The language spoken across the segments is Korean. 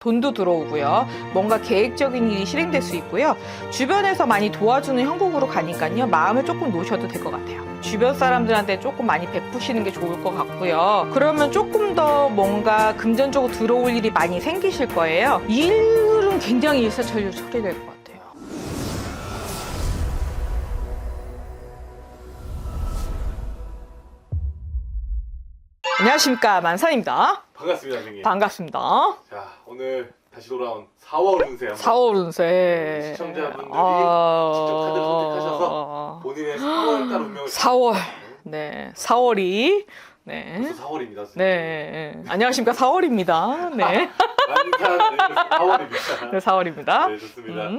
돈도 들어오고요. 뭔가 계획적인 일이 실행될 수 있고요. 주변에서 많이 도와주는 형국으로 가니까요. 마음을 조금 놓으셔도 될 것 같아요. 주변 사람들한테 조금 많이 베푸시는 게 좋을 것 같고요. 그러면 조금 더 뭔가 금전적으로 들어올 일이 많이 생기실 거예요. 일은 굉장히 일사천리로 처리될 것 같아요. 안녕하십니까, 만산입니다. 반갑습니다, 선생님. 반갑습니다. 자, 오늘 다시 돌아온 4월 운세 한번. 4월 운세. 시청자분들이 직접 카드를 선택하셔서 본인의 4월달 운명을 4월. 네, 4월이. 네. 벌써 4월입니다, 선생님. 네. 안녕하십니까, 4월입니다. 네. 만산 4월입니다. 네, 4월입니다. 네, 좋습니다.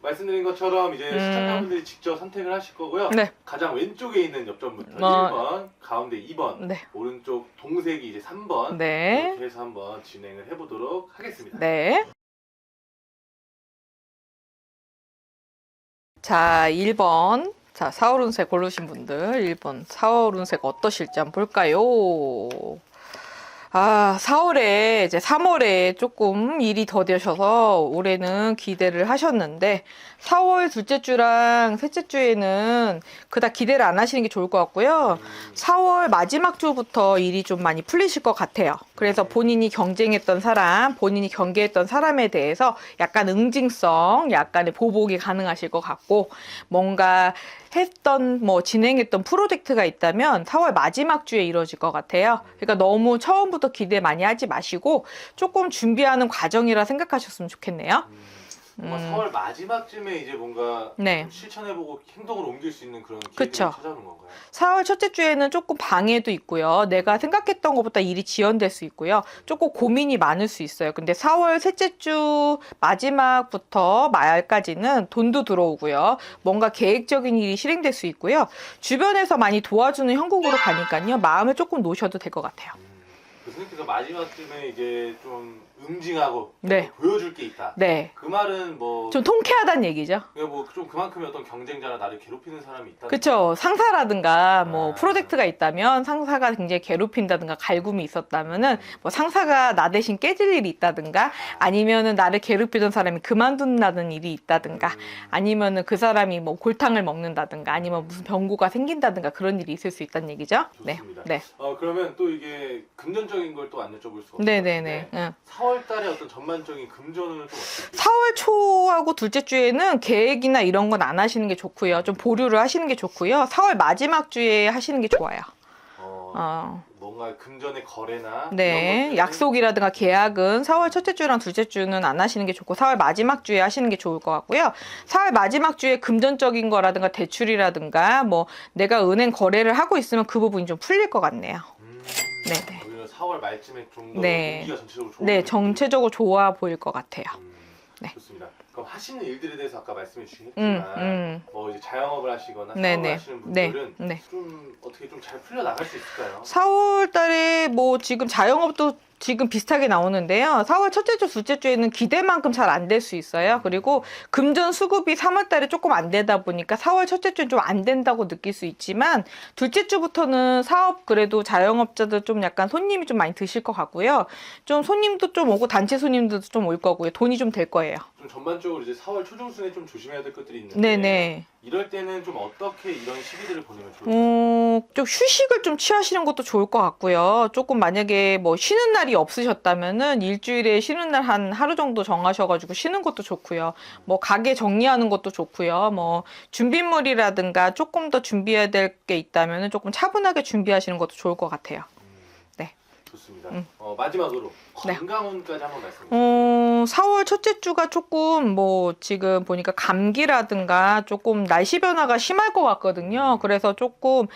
말씀드린 것처럼 이제 시청자분들이 직접 선택을 하실 거고요. 네. 가장 왼쪽에 있는 엽전부터 1번, 가운데 2번, 네. 오른쪽 동색이 이제 3번 네. 이렇게 해서 한번 진행을 해보도록 하겠습니다. 네. 자, 1번. 자, 4월 운세 고르신 분들 1번 4월 운세가 어떠실지 한번 볼까요? 4월에 이제 3월에 조금 일이 더디셔서 올해는 기대를 하셨는데 4월 둘째 주랑 셋째 주에는 그닥 기대를 안 하시는 게 좋을 것 같고요. 4월 마지막 주부터 일이 좀 많이 풀리실 것 같아요. 그래서 본인이 경쟁했던 사람, 본인이 경계했던 사람에 대해서 약간 응징성, 약간의 보복이 가능하실 것 같고 뭔가 진행했던 프로젝트가 있다면 4월 마지막 주에 이루어질 것 같아요. 그러니까 너무 처음부터 기대 많이 하지 마시고 조금 준비하는 과정이라 생각하셨으면 좋겠네요. 뭔가 4월 마지막쯤에 이제 뭔가 네. 좀 실천해보고 행동으로 옮길 수 있는 그런 그쵸. 기회를 찾아오는 건가요? 4월 첫째 주에는 조금 방해도 있고요. 내가 생각했던 것보다 일이 지연될 수 있고요. 조금 고민이 많을 수 있어요. 근데 4월 셋째 주 마지막부터 말까지는 돈도 들어오고요. 뭔가 계획적인 일이 실행될 수 있고요. 주변에서 많이 도와주는 형국으로 가니까요. 마음을 조금 놓으셔도 될 것 같아요. 선생님께서 마지막쯤에 이제 좀 응징하고 네. 보여줄 게 있다. 네. 그 말은 뭐 좀 통쾌하다는 얘기죠. 좀 그만큼의 어떤 경쟁자나 나를 괴롭히는 사람이 있다. 그렇죠. 상사라든가 프로젝트가 있다면 상사가 굉장히 괴롭힌다든가 갈굼이 있었다면은 상사가 나 대신 깨질 일이 있다든가 아니면은 나를 괴롭히던 사람이 그만둔다는 일이 있다든가 아니면은 그 사람이 골탕을 먹는다든가 아니면 무슨 병고가 생긴다든가 그런 일이 있을 수 있다는 얘기죠. 좋습니다. 네. 그러면 또 이게 금전적인 걸 또 안 여쭤볼 수가 없어요. 네네네. 4월 달에 어떤 전반적인 금전은 좀 어떻게? 4월 초하고 둘째 주에는 계획이나 이런 건 안 하시는 게 좋고요. 좀 보류를 하시는 게 좋고요. 4월 마지막 주에 하시는 게 좋아요. 뭔가 금전의 거래나 네, 이런 약속이라든가 계약은 4월 첫째 주랑 둘째 주는 안 하시는 게 좋고 4월 마지막 주에 하시는 게 좋을 것 같고요. 4월 마지막 주에 금전적인 거라든가 대출이라든가 내가 은행 거래를 하고 있으면 그 부분이 좀 풀릴 것 같네요. 네네. 오히려 4월 말쯤에 좀 더 네. 분위기가 전체적으로 좋은 네, 느낌이 전체적으로 좋아 보일 것 같아요. 네. 좋습니다. 그럼 하시는 일들에 대해서 아까 말씀해 주셨지만 이제 자영업을 하시거나 사업을 하시는 분들은 좀 어떻게 좀 잘 풀려 나갈 수 있을까요? 4월 달에 지금 자영업도 지금 비슷하게 나오는데요. 4월 첫째 주, 둘째 주에는 기대만큼 잘 안 될 수 있어요. 그리고 금전 수급이 3월 달에 조금 안 되다 보니까 4월 첫째 주는 좀 안 된다고 느낄 수 있지만 둘째 주부터는 사업 그래도 자영업자들 좀 약간 손님이 좀 많이 드실 것 같고요. 좀 손님도 좀 오고 단체 손님들도 좀 올 거고요. 돈이 좀 될 거예요. 좀 전반적으로 이제 4월 초중순에 좀 조심해야 될 것들이 있는데 네네. 이럴 때는 좀 어떻게 이런 시기들을 보내면 좋을까요? 좀 휴식을 좀 취하시는 것도 좋을 것 같고요. 조금 만약에 쉬는 날이 없으셨다면은 일주일에 쉬는 날 한 하루 정도 정하셔가지고 쉬는 것도 좋고요. 가게 정리하는 것도 좋고요. 준비물이라든가 조금 더 준비해야 될 게 있다면은 조금 차분하게 준비하시는 것도 좋을 것 같아요. 네. 좋습니다. 마지막으로 건강운까지 한번 말씀해 주세요. 4월 첫째 주가 조금 지금 보니까 감기라든가 조금 날씨 변화가 심할 것 같거든요. 그래서 조금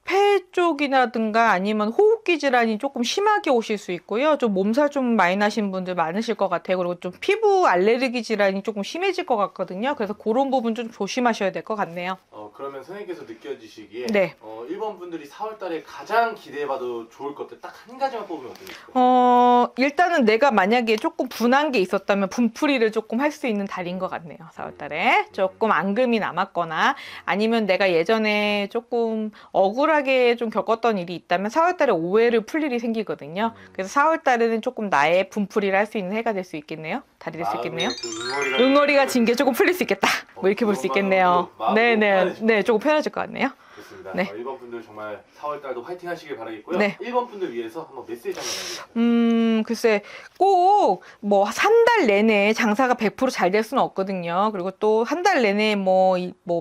폐 쪽이라든가 아니면 호흡기 질환이 조금 심하게 오실 수 있고요. 좀 몸살 좀 많이 나신 분들 많으실 것 같아요. 그리고 좀 피부 알레르기 질환이 조금 심해질 것 같거든요. 그래서 그런 부분 좀 조심하셔야 될 것 같네요. 그러면 선생님께서 느껴지시기에 네. 1번 분들이 4월 달에 가장 기대해봐도 좋을 것들 딱 한 가지만 뽑으면 어떨까요? 일단은 내가 만약에 조금 분한 게 있었다면 분풀이를 조금 할 수 있는 달인 것 같네요. 4월 달에 조금 앙금이 남았거나 아니면 내가 예전에 조금 억울한 특별하게 좀 겪었던 일이 있다면 4월달에 오해를 풀 일이 생기거든요. 그래서 4월달에는 조금 나의 분풀이를 할 수 있는 해가 될 수 있겠네요. 달이 될 수 있겠네요. 그 응어리가 진 게 조금 풀릴 수 있겠다. 뭐 이렇게 볼 수 있겠네요. 네네, 조금 편해질 것 같네요. 좋습니다. 네. 1번 분들 정말 4월달도 화이팅 하시길 바라겠고요. 네. 1번 분들 위해서 한번 메시지 한번 남겨주세요. 글쎄, 꼭, 뭐, 한 달 내내 장사가 100% 잘 될 수는 없거든요. 그리고 또 한 달 내내 뭐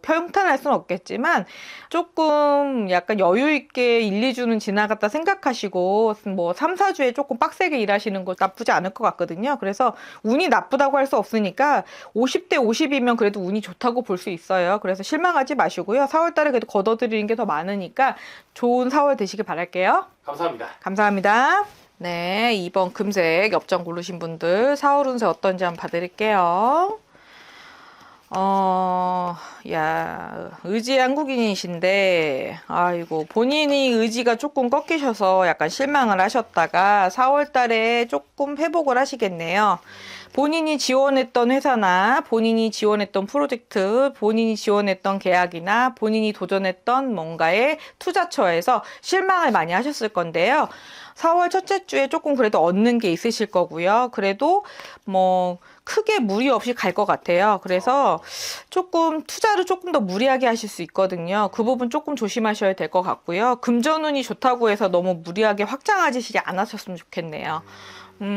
평탄할 수는 없겠지만, 조금 약간 여유있게 1, 2주는 지나갔다 생각하시고, 뭐, 3, 4주에 조금 빡세게 일하시는 거 나쁘지 않을 것 같거든요. 그래서 운이 나쁘다고 할 수 없으니까, 50대 50이면 그래도 운이 좋다고 볼 수 있어요. 그래서 실망하지 마시고요. 4월달에 그래도 걷어들이는 게 더 많으니까, 좋은 4월 되시길 바랄게요. 감사합니다. 감사합니다. 네, 2번 금색 엽전 고르신 분들 4월 운세 어떤지 한번 봐드릴게요. 의지 한국인이신데, 아이고, 본인이 의지가 조금 꺾이셔서 약간 실망을 하셨다가 4월 달에 조금 회복을 하시겠네요. 본인이 지원했던 회사나 본인이 지원했던 프로젝트, 본인이 지원했던 계약이나 본인이 도전했던 뭔가의 투자처에서 실망을 많이 하셨을 건데요. 4월 첫째 주에 조금 그래도 얻는 게 있으실 거고요. 그래도 뭐 크게 무리 없이 갈 것 같아요. 그래서 조금 투자를 조금 더 무리하게 하실 수 있거든요. 그 부분 조금 조심하셔야 될 것 같고요. 금전운이 좋다고 해서 너무 무리하게 확장하시지 않으셨으면 좋겠네요.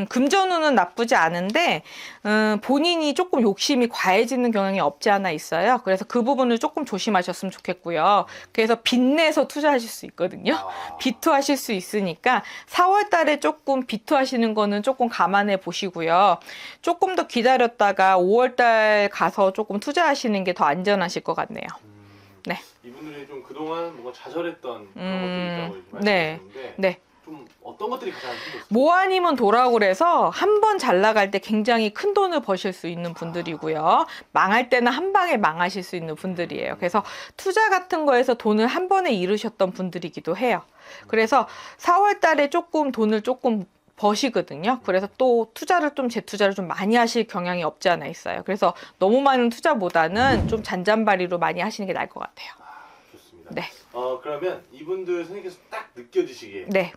금전운은 나쁘지 않은데 본인이 조금 욕심이 과해지는 경향이 없지 않아 있어요. 그래서 그 부분을 조금 조심하셨으면 좋겠고요. 그래서 빚내서 투자하실 수 있거든요. 비투하실 수 있으니까 4월 달에 조금 비투하시는 거는 조금 감안해 보시고요. 조금 더 기다렸다가 5월 달 가서 조금 투자하시는 게 더 안전하실 것 같네요. 네. 이분들이 좀 그동안 뭔가 좌절했던 그런 것들이 있다고 네. 말씀하셨는데 네. 좀 어떤 것들이 가장 힘들었어요? 뭐 아니면 도라고 그래서 한 번 잘 나갈 때 굉장히 큰 돈을 버실 수 있는 분들이고요. 망할 때는 한 방에 망하실 수 있는 분들이에요. 그래서 투자 같은 거에서 돈을 한 번에 잃으셨던 분들이기도 해요. 그래서 4월 달에 조금 돈을 조금 버시거든요. 그래서 또 투자를 좀 재투자를 좀 많이 하실 경향이 없지 않아 있어요. 그래서 너무 많은 투자보다는 좀 잔잔바리로 많이 하시는 게 나을 것 같아요. 좋습니다. 네. 그러면 이분들 선생님께서 딱 느껴지시기에 네.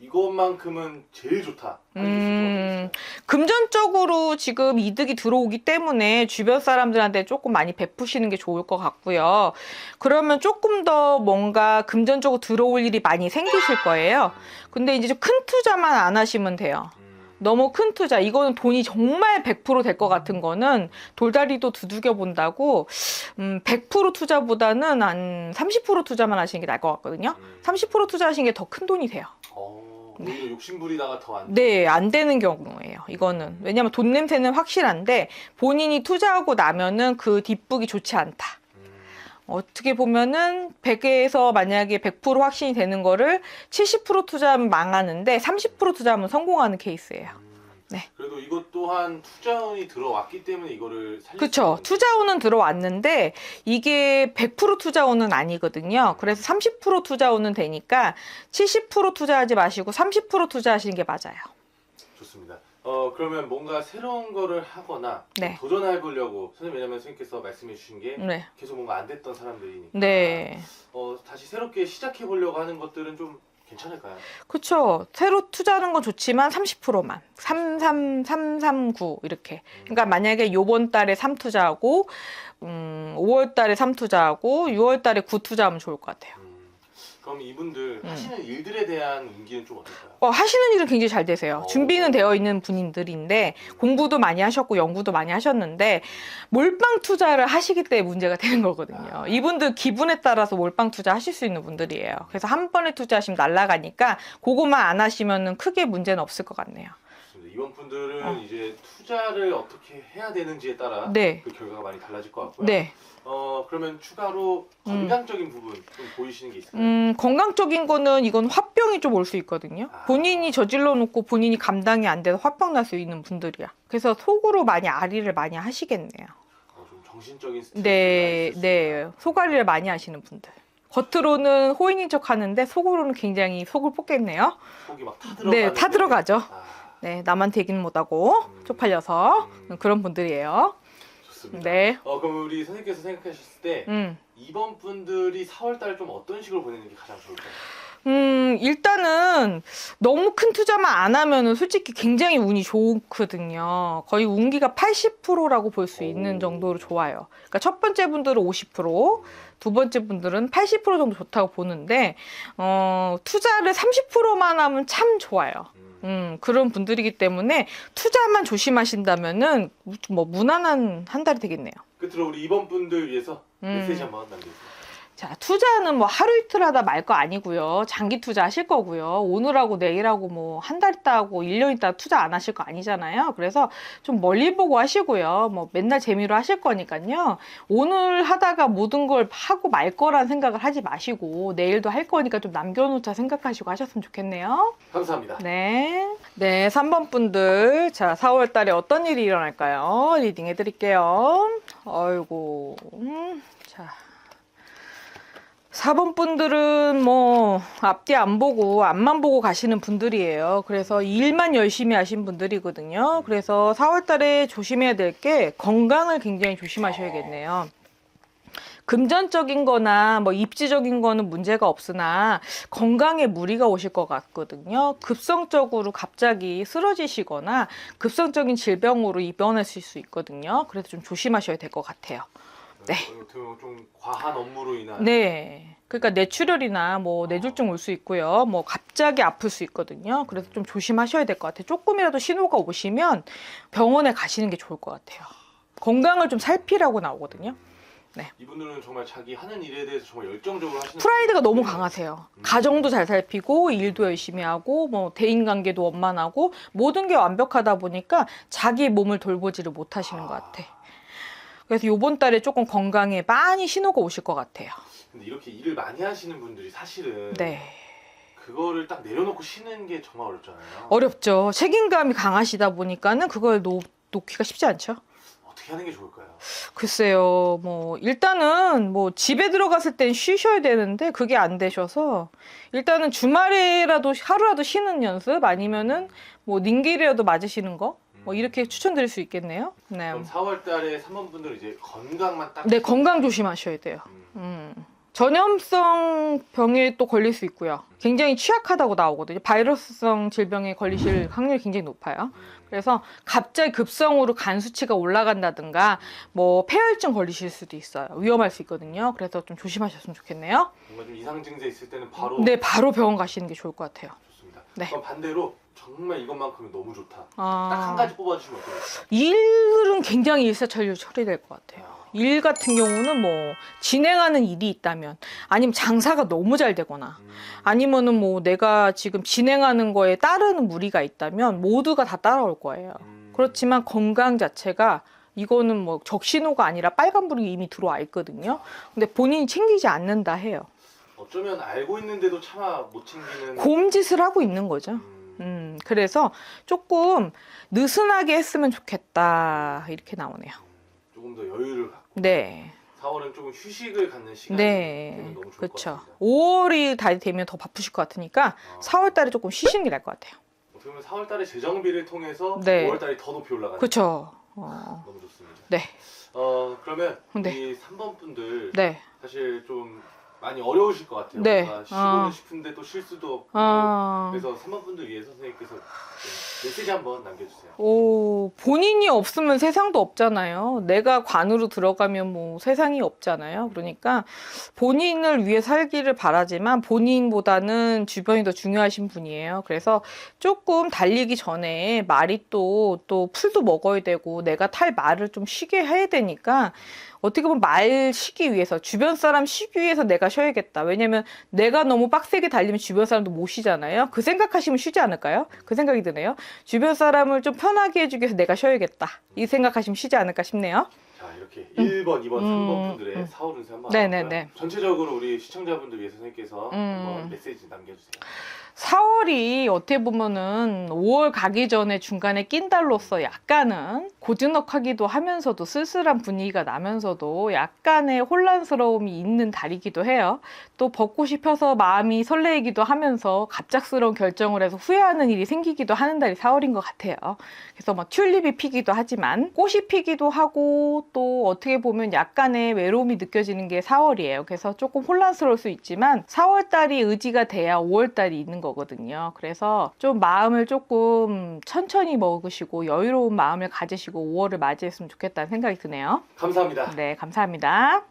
이것만큼은 제일 좋다. 금전적으로 지금 이득이 들어오기 때문에 주변 사람들한테 조금 많이 베푸시는 게 좋을 것 같고요. 그러면 조금 더 뭔가 금전적으로 들어올 일이 많이 생기실 거예요. 근데 이제 좀 큰 투자만 안 하시면 돼요. 너무 큰 투자, 이거는 돈이 정말 100% 될 것 같은 거는 돌다리도 두들겨 본다고 100% 투자보다는 한 30% 투자만 하시는 게 나을 것 같거든요. 30% 투자하시는 게 더 큰 돈이 돼요. 오히려 욕심부리다가 더 안 네, 안 되는 경우예요. 이거는. 왜냐면 돈 냄새는 확실한데 본인이 투자하고 나면은 그 뒷북이 좋지 않다. 어떻게 보면은 100에서 만약에 100% 확신이 되는 거를 70% 투자하면 망하는데 30% 투자하면 성공하는 케이스예요. 네. 그래도 이것 또한 투자운이 들어왔기 때문에 이거를 살릴 그쵸. 투자운은 들어왔는데 이게 100% 투자운은 아니거든요. 그래서 30% 투자운은 되니까 70% 투자하지 마시고 30% 투자하시는 게 맞아요. 좋습니다. 그러면 뭔가 새로운 거를 하거나 네. 도전해 보려고 선생님, 왜냐면 선생님께서 말씀해 주신 게 네. 계속 뭔가 안 됐던 사람들이니까 네. 다시 새롭게 시작해 보려고 하는 것들은 좀 괜찮을까요? 그렇죠. 새로 투자하는 건 좋지만 30%만 339 이렇게. 그러니까 만약에 요번 달에 3투자하고 5월 달에 3투자하고 6월 달에 9투자하면 좋을 것 같아요. 그럼 이분들 하시는 일들에 대한 운기는 좀 어떨까요? 하시는 일은 굉장히 잘 되세요. 준비는 되어 있는 분들인데 공부도 많이 하셨고 연구도 많이 하셨는데 몰빵 투자를 하시기 때문에 문제가 되는 거거든요. 이분들 기분에 따라서 몰빵 투자 하실 수 있는 분들이에요. 그래서 한 번에 투자하시면 날아가니까 그것만 안 하시면 크게 문제는 없을 것 같네요. 이번 분들은 이제 투자를 어떻게 해야 되는지에 따라 네. 그 결과가 많이 달라질 것 같고요. 네. 그러면 추가로 건강적인 부분 좀 보이시는 게 있을까요? 건강적인 거는 이건 화병이 좀 올 수 있거든요. 본인이 저질러 놓고 본인이 감당이 안 돼서 화병 날 수 있는 분들이야. 그래서 속으로 많이 아리를 많이 하시겠네요. 좀 정신적인 스트레스가 네, 있을 수 네. 있다. 속앓이를 많이 하시는 분들. 겉으로는 호인인 척 하는데 속으로는 굉장히 속을 뽑겠네요. 속이 막 타들어가는. 네, 타들어가죠. 네, 나만 되긴 못하고 쪽팔려서 그런 분들이에요. 좋습니다. 좋습니다. 네. 그럼 우리 선생님께서 생각하셨을 때 이번 분들이 4월달 좀 어떤 식으로 보내는 게 가장 좋을까요? 일단은 너무 큰 투자만 안 하면은 솔직히 굉장히 운이 좋거든요. 거의 운기가 80%라고 볼 수 있는 정도로 좋아요. 그러니까 첫 번째 분들은 50%, 두 번째 분들은 80% 정도 좋다고 보는데, 투자를 30%만 하면 참 좋아요. 그런 분들이기 때문에 투자만 조심하신다면은 뭐 무난한 한 달이 되겠네요. 끝으로 우리 이번 분들 위해서 메시지 한번 남겨주세요. 자, 투자는 뭐 하루 이틀 하다 말 거 아니고요. 장기 투자 하실 거고요. 오늘하고 내일하고 뭐 한 달 있다 하고 1년 있다 투자 안 하실 거 아니잖아요. 그래서 좀 멀리 보고 하시고요. 뭐 맨날 재미로 하실 거니까요. 오늘 하다가 모든 걸 하고 말 거란 생각을 하지 마시고 내일도 할 거니까 좀 남겨놓자 생각하시고 하셨으면 좋겠네요. 감사합니다. 네. 네, 3번 분들. 자, 4월 달에 어떤 일이 일어날까요? 리딩 해드릴게요. 아이고. 자. 4번 분들은 뭐 앞뒤 안 보고 앞만 보고 가시는 분들이에요. 그래서 일만 열심히 하신 분들이거든요. 그래서 4월 달에 조심해야 될 게 건강을 굉장히 조심하셔야겠네요. 금전적인 거나 뭐 입지적인 거는 문제가 없으나 건강에 무리가 오실 것 같거든요. 급성적으로 갑자기 쓰러지시거나 급성적인 질병으로 입원하실 수 있거든요. 그래서 좀 조심하셔야 될 것 같아요. 네. 좀 과한 업무로 인한. 네. 그러니까 뇌출혈이나 뭐 뇌졸중 올 수 있고요. 뭐 갑자기 아플 수 있거든요. 그래서 좀 조심하셔야 될 것 같아요. 조금이라도 신호가 오시면 병원에 가시는 게 좋을 것 같아요. 건강을 좀 살피라고 나오거든요. 네. 이분들은 정말 자기 하는 일에 대해서 정말 열정적으로 하시는 프라이드가 너무 강하세요. 가정도 잘 살피고 일도 열심히 하고 뭐 대인관계도 원만하고 모든 게 완벽하다 보니까 자기 몸을 돌보지를 못하시는 것 같아. 그래서 요번 달에 조금 건강에 많이 신호가 오실 것 같아요. 근데 이렇게 일을 많이 하시는 분들이 사실은 네. 그거를 딱 내려놓고 쉬는 게 정말 어렵잖아요. 어렵죠. 책임감이 강하시다 보니까는 그걸 놓기가 쉽지 않죠. 어떻게 하는 게 좋을까요? 글쎄요, 뭐, 일단은 뭐, 집에 들어갔을 땐 쉬셔야 되는데, 그게 안 되셔서, 일단은 주말에라도 하루라도 쉬는 연습, 아니면은 뭐, 닝길이라도 맞으시는 거, 뭐, 이렇게 추천드릴 수 있겠네요. 네. 그럼 4월 달에 3번 분들은 이제 건강만 딱. 네, 건강 조심하셔야 돼요. 전염성 병에 또 걸릴 수 있고요. 굉장히 취약하다고 나오거든요. 바이러스성 질병에 걸리실 확률이 굉장히 높아요. 그래서 갑자기 급성으로 간 수치가 올라간다든가 뭐 폐혈증 걸리실 수도 있어요. 위험할 수 있거든요. 그래서 좀 조심하셨으면 좋겠네요. 뭔가 좀 이상 증세 있을 때는 바로. 네, 바로 병원 가시는 게 좋을 것 같아요. 좋습니다. 네. 그럼 반대로 정말 이것만큼은 너무 좋다. 딱 아, 한 가지 뽑아주시면 어떨까요? 일은 굉장히 일사천리로 처리될 것 같아요. 일 같은 경우는 뭐 진행하는 일이 있다면 아니면 장사가 너무 잘 되거나 아니면은 뭐 내가 지금 진행하는 거에 따르는 무리가 있다면 모두가 다 따라올 거예요. 그렇지만 건강 자체가 이거는 뭐 적신호가 아니라 빨간불이 이미 들어와 있거든요. 근데 본인이 챙기지 않는다 해요. 어쩌면 알고 있는데도 차마 못 챙기는. 곰짓을 하고 있는 거죠. 그래서 조금 느슨하게 했으면 좋겠다 이렇게 나오네요. 조금 더 여유를 갖고. 네. 4월은 조금 휴식을 갖는 시간이 네, 되면 너무 좋을 것 그렇죠. 같습니다. 5월이 달이 되면 더 바쁘실 것 같으니까 4월 달에 조금 쉬시는 게 나을 것 같아요. 어떻게 보면 4월 달에 재정비를 통해서 네. 5월 달이 더 높이 올라가는. 그렇죠. 너무 좋습니다. 네. 그러면 네. 이 3번 분들 네. 사실 좀 많이 어려우실 것 같아요. 네. 뭔가 쉬고는 싶은데 또 쉴 수도 없고. 그래서 3번 분들 위해서 선생님께서 좀 메시지 한번 남겨주세요. 본인이 없으면 세상도 없잖아요. 내가 관으로 들어가면 뭐 세상이 없잖아요. 그러니까 본인을 위해 살기를 바라지만 본인보다는 주변이 더 중요하신 분이에요. 그래서 조금 달리기 전에 말이 또 풀도 먹어야 되고 내가 탈 말을 좀 쉬게 해야 되니까 어떻게 보면 말 쉬기 위해서 주변 사람 쉬기 위해서 내가 쉬어야겠다. 왜냐면 내가 너무 빡세게 달리면 주변 사람도 못 쉬잖아요. 그 생각하시면 쉬지 않을까요? 그 생각이 드네요. 주변 사람을 좀 편하게 해주기 위해서 내가 쉬어야겠다. 이 생각하시면 쉬지 않을까 싶네요. 자, 이렇게 1번, 2번, 3번 분들의 4월 운세 한번 네네네. 알아볼까요? 전체적으로 우리 시청자분들 위해서 선생님께서 한번 메시지 남겨주세요. 4월이 어떻게 보면은 5월 가기 전에 중간에 낀 달로서 약간은 고즈넉하기도 하면서도 쓸쓸한 분위기가 나면서도 약간의 혼란스러움이 있는 달이기도 해요. 또 벚꽃이 펴서 마음이 설레이기도 하면서 갑작스러운 결정을 해서 후회하는 일이 생기기도 하는 달이 4월인 것 같아요. 그래서 뭐 튤립이 피기도 하지만 꽃이 피기도 하고 또 어떻게 보면 약간의 외로움이 느껴지는 게 4월이에요. 그래서 조금 혼란스러울 수 있지만 4월 달이 의지가 돼야 5월 달이 있는 거거든요. 그래서 좀 마음을 조금 천천히 먹으시고 여유로운 마음을 가지시고 5월을 맞이했으면 좋겠다는 생각이 드네요. 감사합니다. 네, 감사합니다.